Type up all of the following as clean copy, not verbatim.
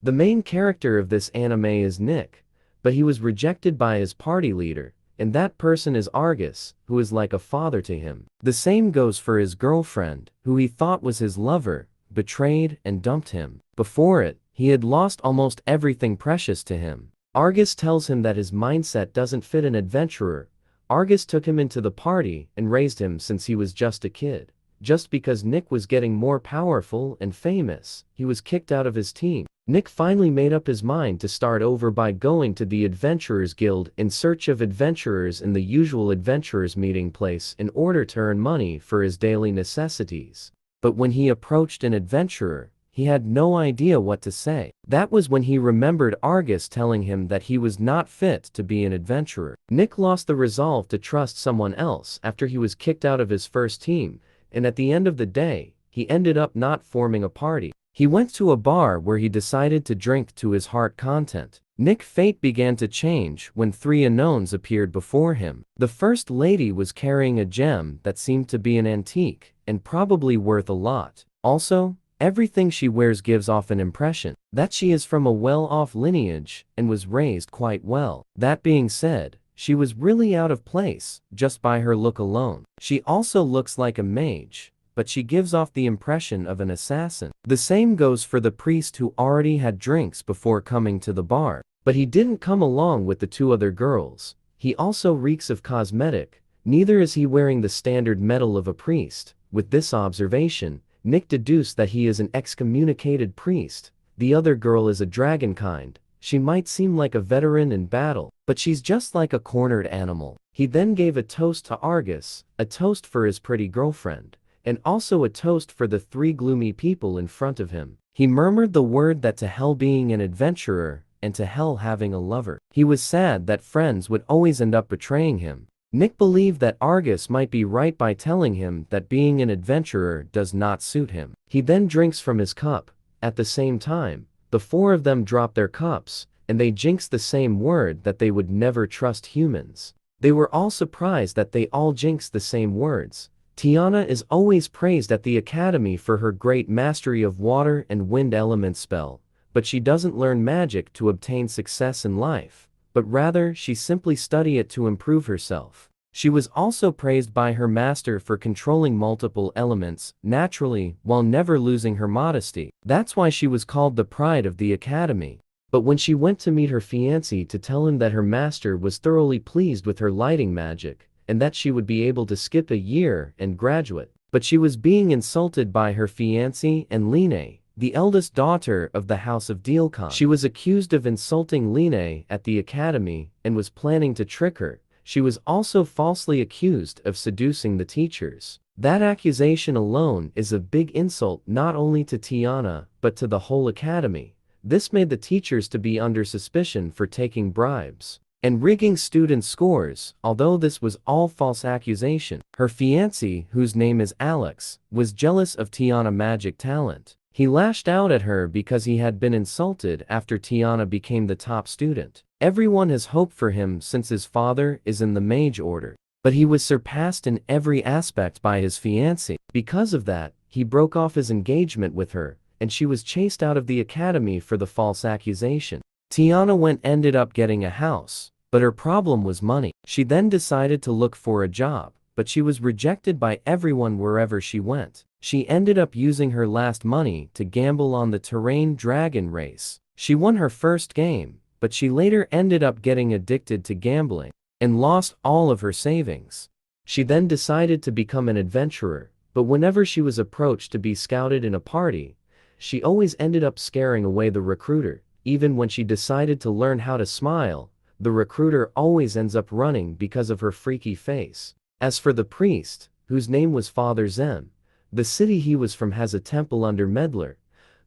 The main character of this anime is Nick, but he was rejected by his party leader, and that person is Argus, who is like a father to him. The same goes for his girlfriend, who he thought was his lover, betrayed and dumped him. Before it, he had lost almost everything precious to him. Argus tells him that his mindset doesn't fit an adventurer. Argus took him into the party and raised him since he was just a kid. Just because Nick was getting more powerful and famous, he was kicked out of his team. Nick finally made up his mind to start over by going to the Adventurers Guild in search of adventurers in the usual adventurers meeting place in order to earn money for his daily necessities. But when he approached an adventurer, he had no idea what to say. That was when he remembered Argus telling him that he was not fit to be an adventurer. Nick lost the resolve to trust someone else after he was kicked out of his first team, and at the end of the day, he ended up not forming a party. He went to a bar where he decided to drink to his heart content. Nick's fate began to change when three unknowns appeared before him. The first lady was carrying a gem that seemed to be an antique, and probably worth a lot. Also, everything she wears gives off an impression that she is from a well-off lineage and was raised quite well. That being said, she was really out of place, just by her look alone. She also looks like a mage, but she gives off the impression of an assassin. The same goes for the priest who already had drinks before coming to the bar. But he didn't come along with the two other girls. He also reeks of cosmetic, neither is he wearing the standard medal of a priest. With this observation, Nick deduced that he is an excommunicated priest. The other girl is a dragonkind. She might seem like a veteran in battle, but she's just like a cornered animal. He then gave a toast to Argus, a toast for his pretty girlfriend, and also a toast for the three gloomy people in front of him. He murmured the word that to hell being an adventurer, and to hell having a lover. He was sad that friends would always end up betraying him. Nick believed that Argus might be right by telling him that being an adventurer does not suit him. He then drinks from his cup. At the same time, the four of them drop their cups, and they jinx the same word that they would never trust humans. They were all surprised that they all jinxed the same words. Tiana is always praised at the academy for her great mastery of water and wind element spell, but she doesn't learn magic to obtain success in life, but rather she simply study it to improve herself. She was also praised by her master for controlling multiple elements, naturally, while never losing her modesty. That's why she was called the pride of the academy. But when she went to meet her fiancé to tell him that her master was thoroughly pleased with her lighting magic, and that she would be able to skip a year and graduate, but she was being insulted by her fiancé and Line, the eldest daughter of the House of Dealcon. She was accused of insulting Line at the academy and was planning to trick her. She was also falsely accused of seducing the teachers. That accusation alone is a big insult not only to Tiana, but to the whole academy. This made the teachers to be under suspicion for taking bribes and rigging student scores. Although this was all false accusation, her fiancé, whose name is Alex, was jealous of Tiana's magic talent. He lashed out at her because he had been insulted after Tiana became the top student. Everyone has hope for him since his father is in the mage order, but he was surpassed in every aspect by his fiancé. Because of that, he broke off his engagement with her, and she was chased out of the academy for the false accusation. Tiana ended up getting a house, but her problem was money. She then decided to look for a job, but she was rejected by everyone wherever she went. She ended up using her last money to gamble on the terrain dragon race. She won her first game, but she later ended up getting addicted to gambling and lost all of her savings. She then decided to become an adventurer, but whenever she was approached to be scouted in a party, she always ended up scaring away the recruiter. Even when she decided to learn how to smile, the recruiter always ends up running because of her freaky face. As for the priest, whose name was Father Zem, the city he was from has a temple under Medler,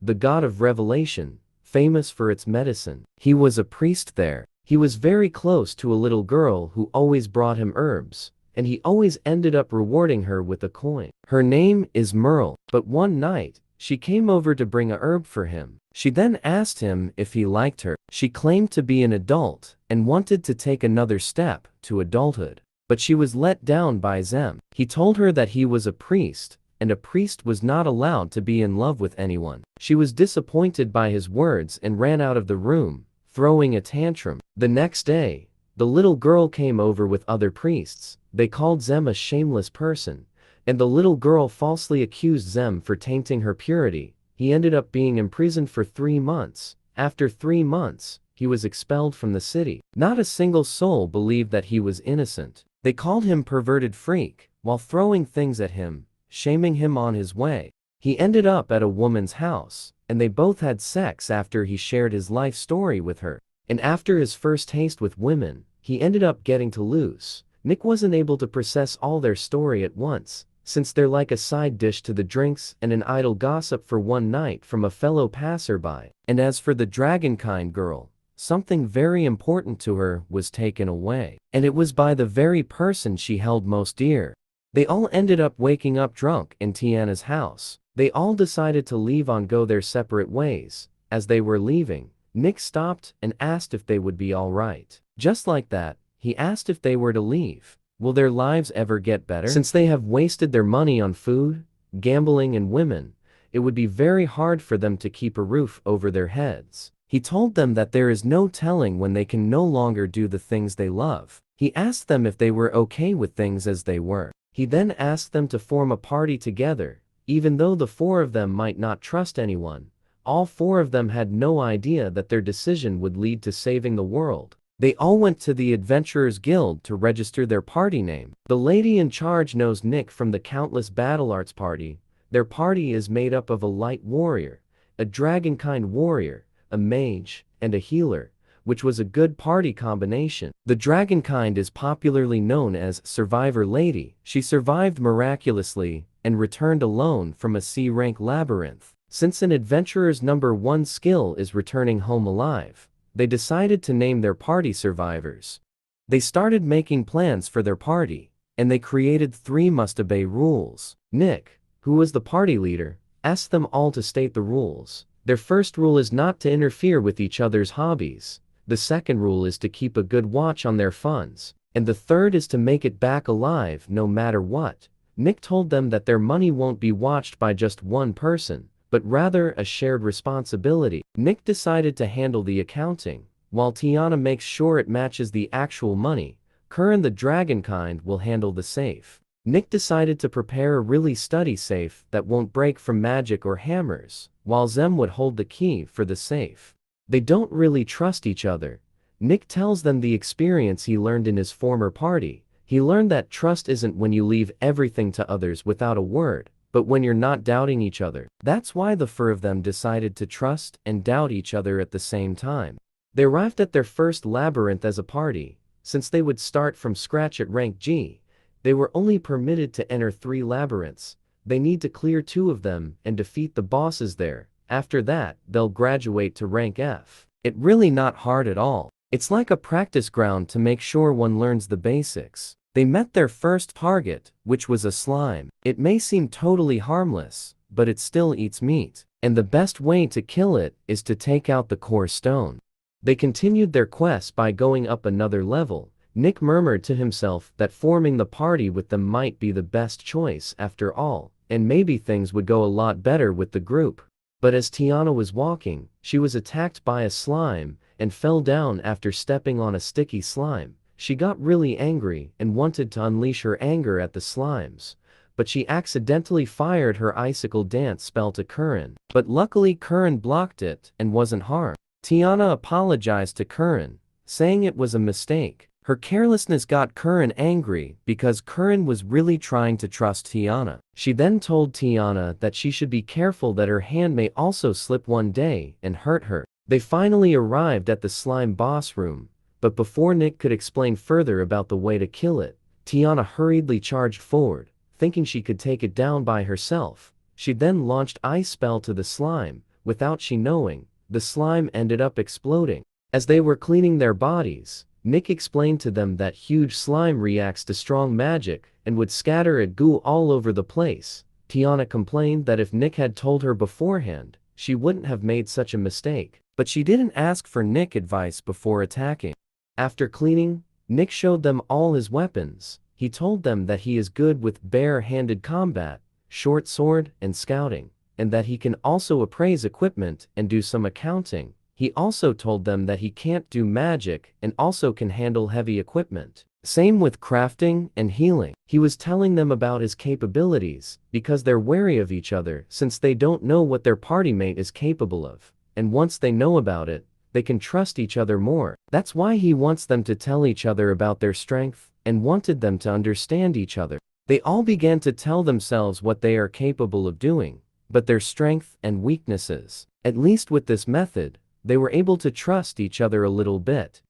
the god of revelation, famous for its medicine. He was a priest there. He was very close to a little girl who always brought him herbs, and he always ended up rewarding her with a coin. Her name is Merle, but one night, she came over to bring a herb for him. She then asked him if he liked her. She claimed to be an adult and wanted to take another step to adulthood, but she was let down by Zem. He told her that he was a priest, and a priest was not allowed to be in love with anyone. She was disappointed by his words and ran out of the room, throwing a tantrum. The next day, the little girl came over with other priests. They called Zem a shameless person, and the little girl falsely accused Zem for tainting her purity. He ended up being imprisoned for 3 months. After 3 months, he was expelled from the city. Not a single soul believed that he was innocent. They called him perverted freak, while throwing things at him, shaming him on his way. He ended up at a woman's house, and they both had sex after he shared his life story with her. And after his first taste with women, he ended up getting too loose. Nick wasn't able to process all their story at once, since they're like a side dish to the drinks and an idle gossip for one night from a fellow passerby. And as for the dragonkind girl, something very important to her was taken away. And it was by the very person she held most dear. They all ended up waking up drunk in Tiana's house. They all decided to leave on go their separate ways. As they were leaving, Nick stopped and asked if they would be alright. Just like that, he asked if they were to leave. Will their lives ever get better? Since they have wasted their money on food, gambling and women, it would be very hard for them to keep a roof over their heads. He told them that there is no telling when they can no longer do the things they love. He asked them if they were okay with things as they were. He then asked them to form a party together. Even though the 4 of them might not trust anyone, all 4 of them had no idea that their decision would lead to saving the world. They all went to the Adventurers Guild to register their party name. The lady in charge knows Nick from the countless battle arts party. Their party is made up of a light warrior, a dragonkind warrior, a mage, and a healer, which was a good party combination. The dragonkind is popularly known as Survivor Lady. She survived miraculously and returned alone from a C-rank labyrinth. Since an adventurer's #1 skill is returning home alive, they decided to name their party survivors. They started making plans for their party, and they created 3 must-obey rules. Nick, who was the party leader, asked them all to state the rules. Their first rule is not to interfere with each other's hobbies. The second rule is to keep a good watch on their funds. And the third is to make it back alive no matter what. Nick told them that their money won't be watched by just one person, but rather a shared responsibility. Nick decided to handle the accounting, while Tiana makes sure it matches the actual money. Curran the dragonkind will handle the safe. Nick decided to prepare a really sturdy safe that won't break from magic or hammers, while Zem would hold the key for the safe. They don't really trust each other. Nick tells them the experience he learned in his former party. He learned that trust isn't when you leave everything to others without a word, but when you're not doubting each other. That's why the 4 of them decided to trust and doubt each other at the same time. They arrived at their first labyrinth as a party. Since they would start from scratch at rank G, they were only permitted to enter 3 labyrinths. They need to clear 2 of them and defeat the bosses there. After that, they'll graduate to rank F. It's really not hard at all. It's like a practice ground to make sure one learns the basics. They met their first target, which was a slime. It may seem totally harmless, but it still eats meat. And the best way to kill it is to take out the core stone. They continued their quest by going up another level. Nick murmured to himself that forming the party with them might be the best choice after all, and maybe things would go a lot better with the group. But as Tiana was walking, she was attacked by a slime and fell down after stepping on a sticky slime. She got really angry and wanted to unleash her anger at the slimes, but she accidentally fired her icicle dance spell to Curran. But luckily Curran blocked it and wasn't harmed. Tiana apologized to Curran, saying it was a mistake. Her carelessness got Curran angry because Curran was really trying to trust Tiana. She then told Tiana that she should be careful that her hand may also slip one day and hurt her. They finally arrived at the slime boss room, but before Nick could explain further about the way to kill it, Tiana hurriedly charged forward, thinking she could take it down by herself. She then launched ice spell to the slime. Without she knowing, the slime ended up exploding. As they were cleaning their bodies, Nick explained to them that huge slime reacts to strong magic and would scatter a goo all over the place. Tiana complained that if Nick had told her beforehand, she wouldn't have made such a mistake, but she didn't ask for Nick advice before attacking. After cleaning, Nick showed them all his weapons. He told them that he is good with bare-handed combat, short sword, and scouting, and that he can also appraise equipment and do some accounting. He also told them that he can't do magic and also can handle heavy equipment. Same with crafting and healing. He was telling them about his capabilities because they're wary of each other since they don't know what their party mate is capable of. And once they know about it, they can trust each other more. That's why he wants them to tell each other about their strength and wanted them to understand each other. They all began to tell themselves what they are capable of doing, but their strength and weaknesses. At least with this method, they were able to trust each other a little bit.